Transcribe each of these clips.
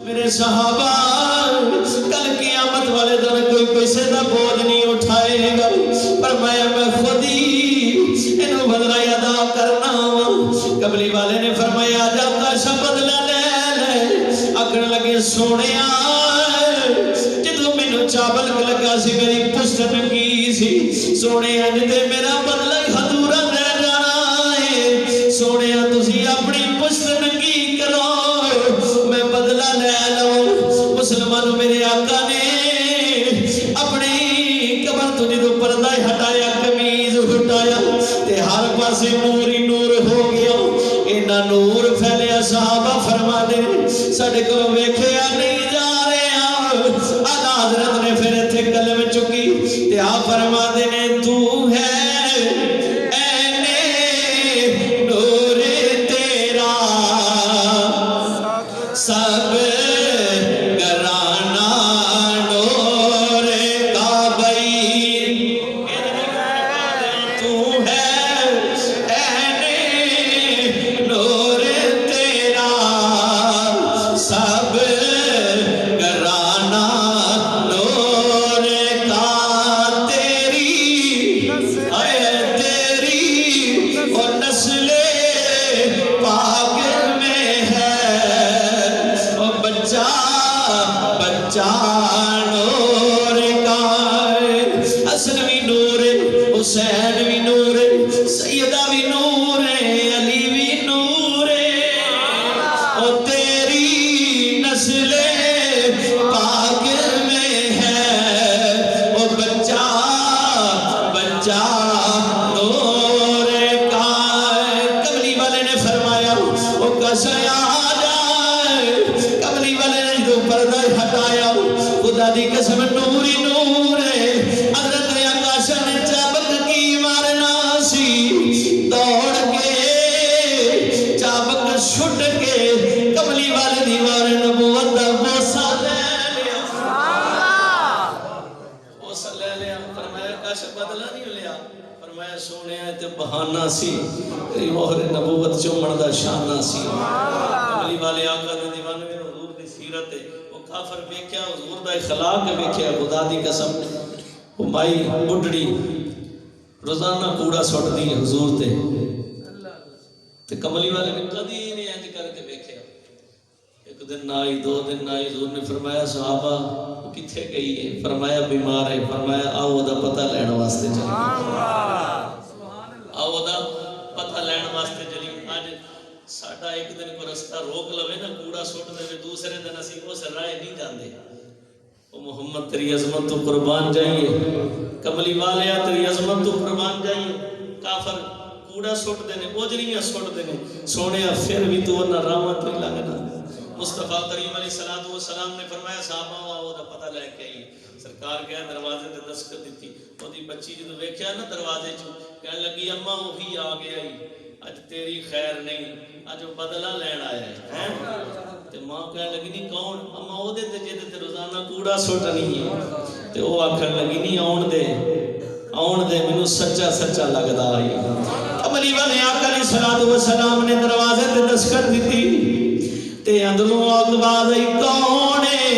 میرے صحابہ کل قیامت والے دن کوئی پیسے دا بوجھ نہیں اٹھائے گا، پر میں خود ہی انہوں بدلہ ادا کرنا۔ قبلی والے نے فرمایا جا کاشا بدلہ لے لے، اکڑ لگے سونے جدو مینوں چاول لگا سی میری پشتن کی سی، سونے تے میرا بدلہ ادھورا رہ جانا ہے، سونے تسی اپنی پشتن کی کرو میں بدلہ لے لو۔ مسلمانوں میرے آقا نے اپنی کمر تو جدو پردہ ہٹایا قمیض ہٹایا تے ہر پاسے نور ہی نور ہو گیا، اینا نور پھیلیا صحابہ فرما دے ساڑھے کو ویکھیا نہیں جا رہے ہیں۔ آدھا حضرت نے پھر تھے کلم چکی تے آپ فرما دے نے تو ہے سب گرانا نور کا بھئی، تو ہے این نور تیرا سب گرانا نور کا، تیری اور نسل پاک میں ہے بچہ نور کا، حسن بھی نور ہے، حسین بھی نور ہے، سیدہ بھی نور ہے، علی بھی نور ہے، اور تیری نسل پاک میں ہے وہ بچہ نور کا۔ قبلی والے نے فرمایا وہ کسیا پردہ ہٹایا، خدا دی قسم نور ہی نور ہے۔ حضرت آقاشا نے چابک کی مارنا سی، دوڑ کے چابک چھٹ کے کملی والے دیوار نبوت دا بوسا لے لیا، بوسا لے لیا۔ فرمایا آقاشا بدلہ نہیں لیا، فرمایا سونے آئے تے بہانہ سی، تیری مہر نبوت چومن دا شانہ سی۔ کملی والے آقا دے دیوان میں حضور دی سیرت ہے، وہ کافر بیکیا حضور دا اخلاق بیکیا، خدا دی قسم وہ مائی بڑھڑی روزانہ کوڑا سوٹ دی حضور تے کملی والے نے کدی نہیں انج کر کے بیکیا۔ ایک دن آئی، دو دن آئی، حضور نے فرمایا صحابہ وہ کتھے گئی ہے؟ فرمایا بیمار ہے، فرمایا آؤ دا پتہ لین واسطے چلی، آؤ دا پتہ لین واسطے چلی۔ آج ساڑھا ایک دن کو رستہ روک لوے نا کوڑا سوٹ دے، دوسرے دن اسی کو سے رائے نہیں جاندے۔ وہ محمد تیری عظمت تو قربان جائیے، کملی والیا تیری عظمت تو قربان جائیے۔ کافر کوڑا سوٹ دینے، اوجریاں سوٹ دینے، سونے پھر بھی تو نہ رحمت نہیں لگنا۔ مصطفیٰ کریم علیہ السلام نے فرمایا صحابہ آؤ دا پتہ لے کے آئیے۔ سرکار گیا دروازے تے دستخط دیتی، وہ دی بچی جدو ویکھیا نا دروازے چوں کہنے لگی اماں وہی آ گیا ہی، اج تیری خیر نہیں، اج وہ بدلہ لین آیا ہے۔ تے ماں کہنے لگی نہیں کون؟ اماں او دے تے جے تے روزانہ کوڑا سوٹ نہیں ہے، تے او آکھن لگی نہیں آن دے مینوں سچا لگدا آئی۔ کملی والے آقا علیہ السلام نے دروازے تے دستخط دیتی تے اندروں آواز آئی کون ہے؟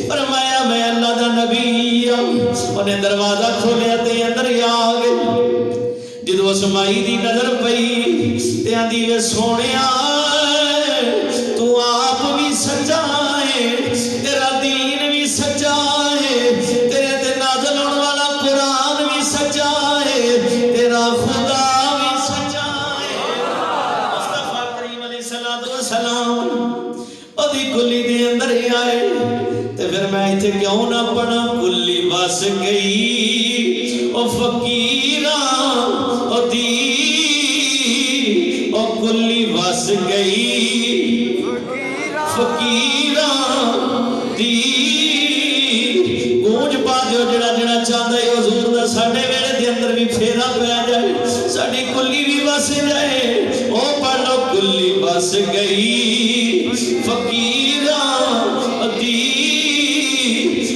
فرمایا میں اللہ دا نبی ہوں۔ انہیں دروازہ کھولیا تے اندر آ گئے، جدو اس مائی دی نظر پئی تے آندی وے سونیا تو آپ بھی سچا ہے، تیرا دین بھی سچا ہے، تیرے تے نازل ہونے والا قرآن بھی سچا ہے، تیرا خدا بھی سچا ہے۔ مصطفیٰ کریم علیہ السلام ادھی کلی دے اندر ہی آئے تے پھر میں ایتھے کیوں نہ پڑھا کلی بس گئی او فقیراں او دی او کلی بس گئی فقیراں دی گونج پا جو جڑا چاہتا ہے حضور دا ساڑھے ویلے دے اندر بھی پھیرا پہ جائے، ساڑھی کلی بھی بس جائے، او پڑھ لو کلی بس گئی فقیراں دی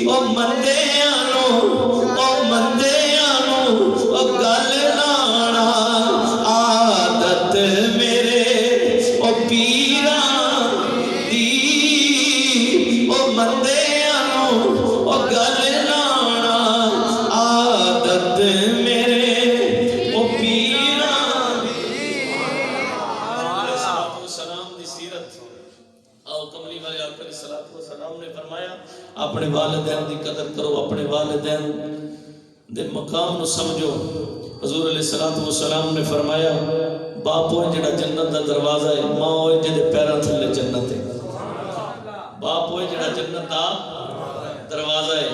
او مندیاں نو او گل لانا عادت میرے او پیراں دی بندیاں او گل لانا عادت میرے او پیران سلام دی سیرت آؤ کملی والے آقا علیہ السلام نے فرمایا اپنے والدین دی قدر کرو اپنے والدین دے مقام نو سمجھو حضور علیہ السلام نے فرمایا باپ ہوئے جڑا جنت دا دروازہ ہے ماں ہوئے جڑے پیران تھلے جنت ہے باپ ہوئے جڑا جنت دا دروازہ ہے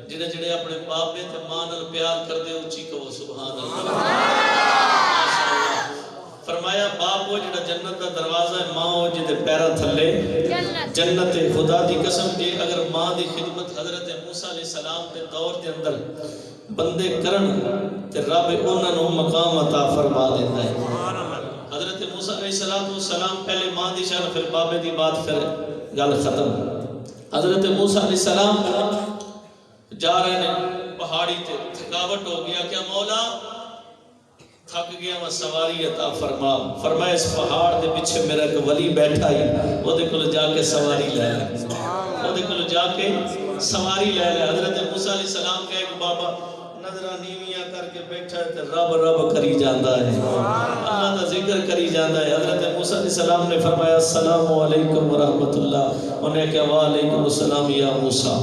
جڑے جڑے اپنے باپ نے تے ماں نال پیار کر دے اونچی کہو سبحان اللہ فرمایا باپ ہوئے جڑا جنت دا دروازہ ہے ماں ہوئے جڑے پیران تھلے جنت ہے خدا دی قسم جے اگر ماں دی خدمت حضرت موسیٰ علیہ السلام دے دور دے اندر بندے کرن تے رب انہاں نوں مقام عطا فرما دیتا ہے حضرت موسیٰ علیہ السلام پہلے ماں دی شان پھر بابے دی بات پھر گل ختم حضرت موسیٰ علیہ السلام جا رہے ہیں پہاڑی تے تھکاوٹ ہو گیا کیا مولا تھک گیا میں سواری عطا فرمایا اس پہاڑ دے پیچھے میرا ایک ولی بیٹھا ہی وہ دے کل جا کے سواری لے حضرت موسیٰ علیہ السلام کا ایک بابا نظرہ نیویاں کر کے بیٹھا ہے رب کری جاندہ ہے اللہ دا ذکر کری جاندہ ہے حضرت موسیٰ علیہ السلام نے فرمایا السلام علیکم ورحمت اللہ انہیں کہا وعلیکم السلام یا موسیٰ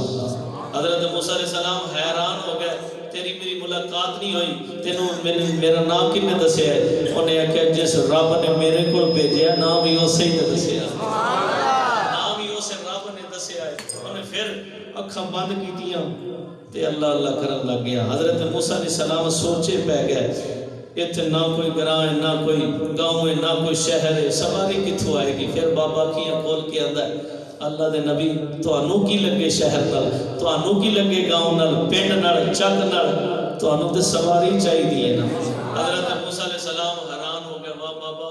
حضرت موسیٰ علیہ السلام حیران ہو گئے تیری میری ملاقات نہیں ہوئی تینوں میرا نام کنے دسے ہے انہیں کہا جس رب نے میرے کو بھیجیا نام ہی اسے ہی دسے ہے نام ہی اسے رب نے دسے ہے انہیں پھر اکھاں بند کی دیا تے اللہ کرن لگ گیا حضرت موسیٰ علیہ السلام سوچے پہ گئے اتنے نہ کوئی گراہ ہے نہ کوئی گاؤں ہے نہ کوئی شہر ہے سواری کتھوں آئے گی پھر بابا کیا کھول کے آندہ ہے اللہ دے نبی توانوں کی لگے شہر نال توانوں کی لگے گاؤں نال پنڈ نال چک نال توانوں تے سواری چاہی دیئے نا حضرت موسیٰ علیہ السلام حیران ہو گیا واہ بابا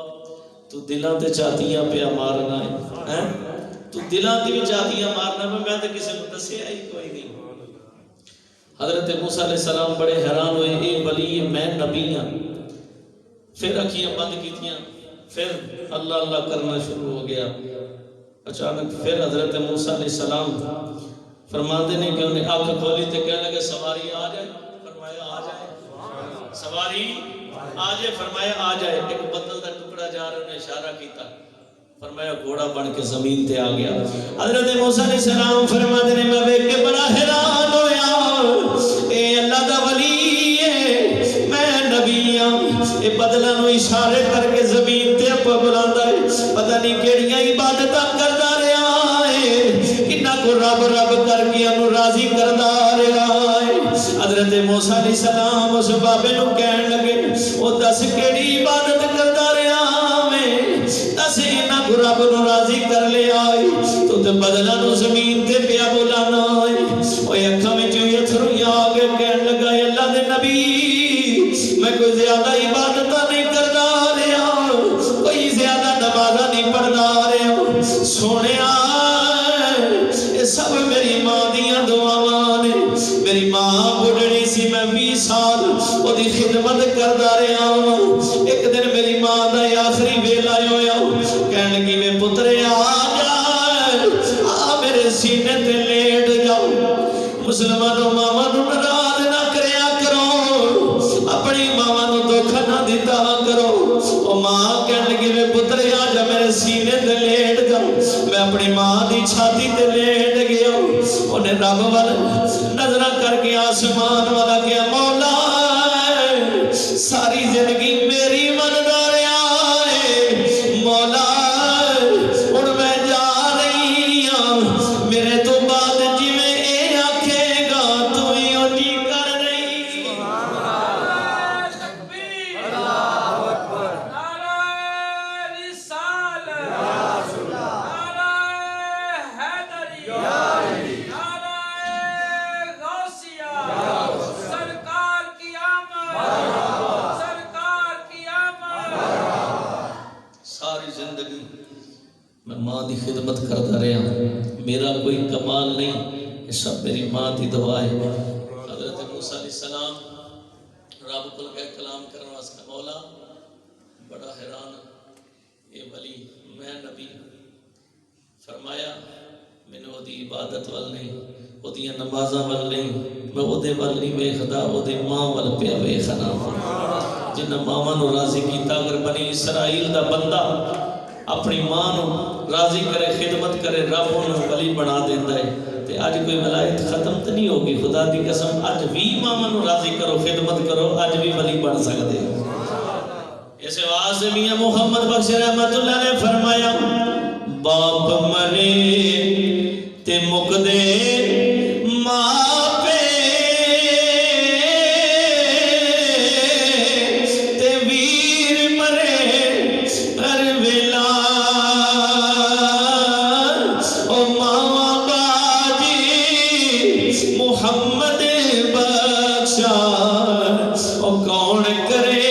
تو دلان تے چاہتیاں پہ مارنا ہے تو دلان تے بھی چاہتیاں مارنا ہے میں تے کسی کو دسے آئی کوئی نہیں حضرت موسیٰ علیہ السلام بڑے حیران ہوئے اے ولی میں نبی ہاں پھر اکھیاں بند کیتیاں پھر اللہ کرنا شروع ہو گیا اچانک پھر حضرت موسیٰ علیہ السلام فرماتے ہیں کہ انہیں آنکھ کھولی تے کہنے لگے سواری آ جائے فرمایا آ جائے سواری آ جائے فرمایا آ جائے ایک بدل دا ٹکڑا جا رہے انہیں اشارہ کیتا فرمایا گھوڑا بن کے زمین تے آ گیا حضرت موسیٰ علیہ السلام فرماتے ہیں میں بیٹھ کے بڑا حیران ہویا اے اللہ دا ولی ہے میں نبی ہاں اے بدلاں نوں اشارے کر کے زمین تے اپا بلاندا ہے پتہ نہیں کیڑیاں عبادتاں کردا رہیا ہے کنا کو رب کر کے انہوں راضی کردا رہیا ہے حضرت موسیٰ علیہ السلام اس بابے نوں کہن لگے او دس کیڑی عبادت کردا رہیا میں دس انہاں کو رب نوں راضی کر لے آئی تو تے بدلاں نوں زمین تے پیا بولانا ہے او اکھاں وچ اتھرویاں آ کے کہن لگا اے اللہ دے نبی میں کوئی زیادہ عبادت نہیں کردا رہیا کوئی زیادہ نمازاں نہیں پڑھدا رہیا سونیا یہ سب میری ماں دیاں دعاواں نے میری ماں بڑھڑی سی میں 20 سال وہ دی خدمت کردا رہیا ایک دن میری ماں دا آخری ویلا ہویا کہن لگی میں پترے آ جا میرے سینے تے لیٹ جاؤ مسلمانوں ماما نوں ناراض نہ کریا کرو اپنی ماما نوں دھوکا نہ دیتا کرو او ماں کہن لگی میں پترے آ جا میرے سینے تے لیٹ جاؤ میں اپنی ماں دی چھاتی تے لیٹ گیا انہیں رب والا نظرہ کر کے آسمان والا کیا مولا ساری زندگی میری مندار آئے مولا اور میں جا رہی ہوں میرے تو بعد جی میں اے آکھے گا تو ہی اونی کر رہی تکبیر اللہ اکبر نعرہ رسالت نعرہ حیدری نعرہ غوثیہ سرکار کی آمد سرکار کی آمد ساری زندگی میں ماں دی خدمت کرتا رہا میرا کوئی کمال نہیں یہ سب میری ماں دی دعا ہے حضرت موسیٰ علیہ السلام رب کل کا کلام کرنا اس کا مولا بڑا حیران یہ ولی میں نبی فرمایا ਮੈਨੂੰ ਉਹਦੀ ਇਬਾਦਤ ਵੱਲ ਨਹੀਂ, ਉਹਦੀਆਂ ਨਮਾਜ਼ਾਂ ਵੱਲ ਨਹੀਂ, ਮੈਂ ਉਹਦੇ ਵੱਲ ਨਹੀਂ ਵੇਖਦਾ, ਉਹਦੀ ਮਾਂ ਵੱਲ ਪਿਆ ਵੇਖਣਾ। ਜਿਨ੍ਹਾਂ ਮਾਵਾਂ ਨੂੰ ਰਾਜ਼ੀ ਕੀਤਾ। ਅਗਰ ਬਨੀ ਇਸਰਾਈਲ ਦਾ ਬੰਦਾ ਆਪਣੀ ਮਾਂ ਨੂੰ ਰਾਜ਼ੀ کرے, خدمت کرے, رب انہوں ولی بنا دیتا ہے۔ تے اج کوئی ولایت ختم تو نہیں ہوگی، خدا دی قسم اج بھی ماما نو راضی کرو، خدمت کرو، اج بھی ولی بن سکتے۔ اس واسطے میاں محمد بخش رحمت اللہ نے فرمایا باپ مرے تے مک دے ماں پہ تے ویر مرے ہر ویلا محمد بخشا او کون کرے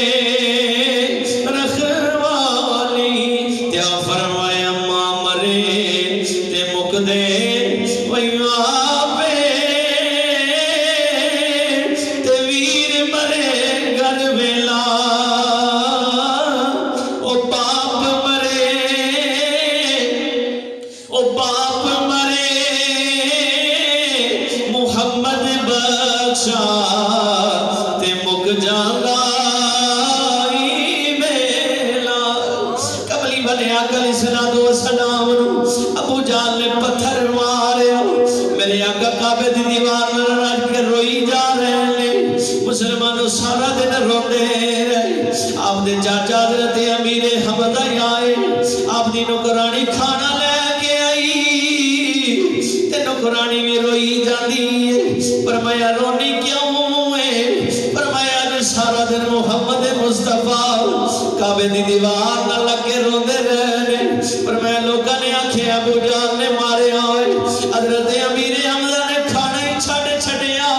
رکھوالی۔ تیا فرمایا ماں مرے تے مک دے ویاں پہ تے ویر مرے گھر ویلا او باپ مرے محمد بخشا تے مک جاندا ویلا۔ کملی والے آقا علیہ الصلوۃ والسلام نو ابو جہل نے پتھر ماریا، میرے آقا کعبے دی دیوار نال رج کے روئی جا رہے ہیں۔ مسلمانوں سارا دن روندے رہے۔ آپ دے چاچا حضرت امیر حمزہ آئے، آپ دی نوکرانی کھانا لے کے آئی تے نوکرانی بھی روئی جاندی ہے۔ فرمایا رونی کیوں ہے؟ فرمایا جو سارا دن محمد مصطفیٰ کعبے دی دیوار نہ لگ کے روندے رہے۔ فرمایا لوگوں نے آکھے ابو جہل نے مارے ہوئے، حضرت امیر حمزہ نے کھانا ہی چھڑیا۔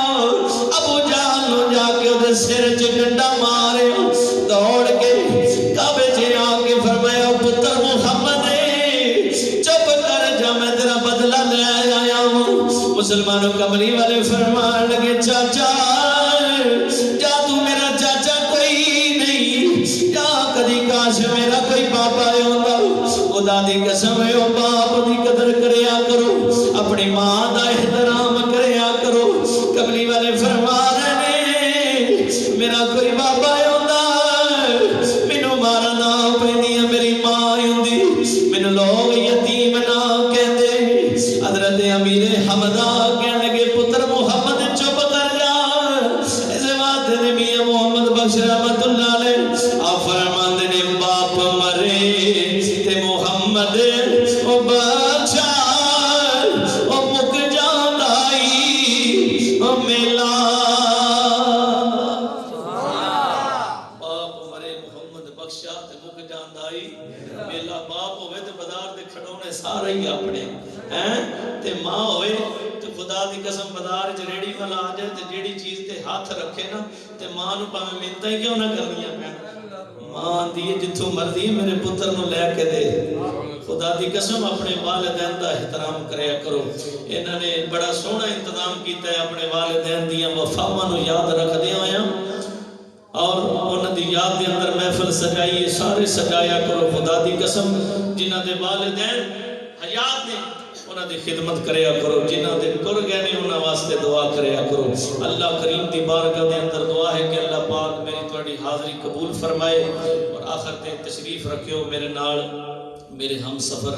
ابو جہل نو جا کے دے سر چ ڈنڈا مارے، دوڑ کے کعبے چ آ کے فرمایا پتر محمد چپ کر جا، میں تیرا بدلہ لے آیا ہوں۔ مسلمانوں کملی والے فرمان لگے چاچا جا، تو میرا چاچا کوئی نہیں، جا کدی کاش میرا کوئی پاپا ہوتا۔ خدا دی قسم ہے او باپ دی قدر کریا کرو، اپنی ماں دا احترام کریا کرو۔ کملی والے فرمان نے میرا کوئی بابا ہوتا مینوں مارا نہ پیندی، میری ماں ہوندی مینوں لوگ یتیم نہ کہندے۔ حضرت امیر حمزہ کہنے لگے پتر محمد چپ کر جا۔ اس بات نے میاں محمد بخش رحمت اللہ علیہ آپ فرماندے نے باپ مرے تے محمد او بخشا او مک جاندا او میلا۔ باپ مرے محمد بخشا تے مک جاندا میلا۔ باپ ہوئے تے بازار دے کھڑونے سارے ہی اپنے ہیں، تے ماں ہوئے تے خدا دی قسم بازار وچ ریڑی والا آ جائے تے جیڑی چیز تے ہاتھ رکھے نا تے ماں نو پاویں منتاں ہی کیوں نہ کرنیاں پین، ماں آندی ہے جتھوں مرضی میرے پتر نو لے کے دے۔ خدا دی قسم اپنے والدین دا احترام کریا کرو۔ انہاں نے بڑا سوہنا انتظام کیتا ہے اپنے والدین دیاں وفاواں نو یاد رکھدے ہویاں، اور انہاں دی یاد دے اندر محفل سجائیے، سارے سجایا کرو۔ خدا دی قسم جنہاں دے والدین حیات نے انہاں دی خدمت کریا کرو، جنہاں دے ٹر گئے نے انہاں واسطے دعا کریا کرو۔ اللہ کریم دی بارگاہ دے اندر دعا ہے کہ اللہ پاک میری تہاڈی حاضری قبول فرمائے، اور آخر تے تشریف رکھیو میرے نال میرے ہم سفر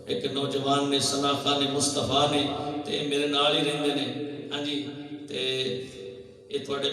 ایک نوجوان نے ثنا خان مصطفیٰ نے تے میرے نال ہی رہندے نے، ہاں جی، تے یہ تہاڈے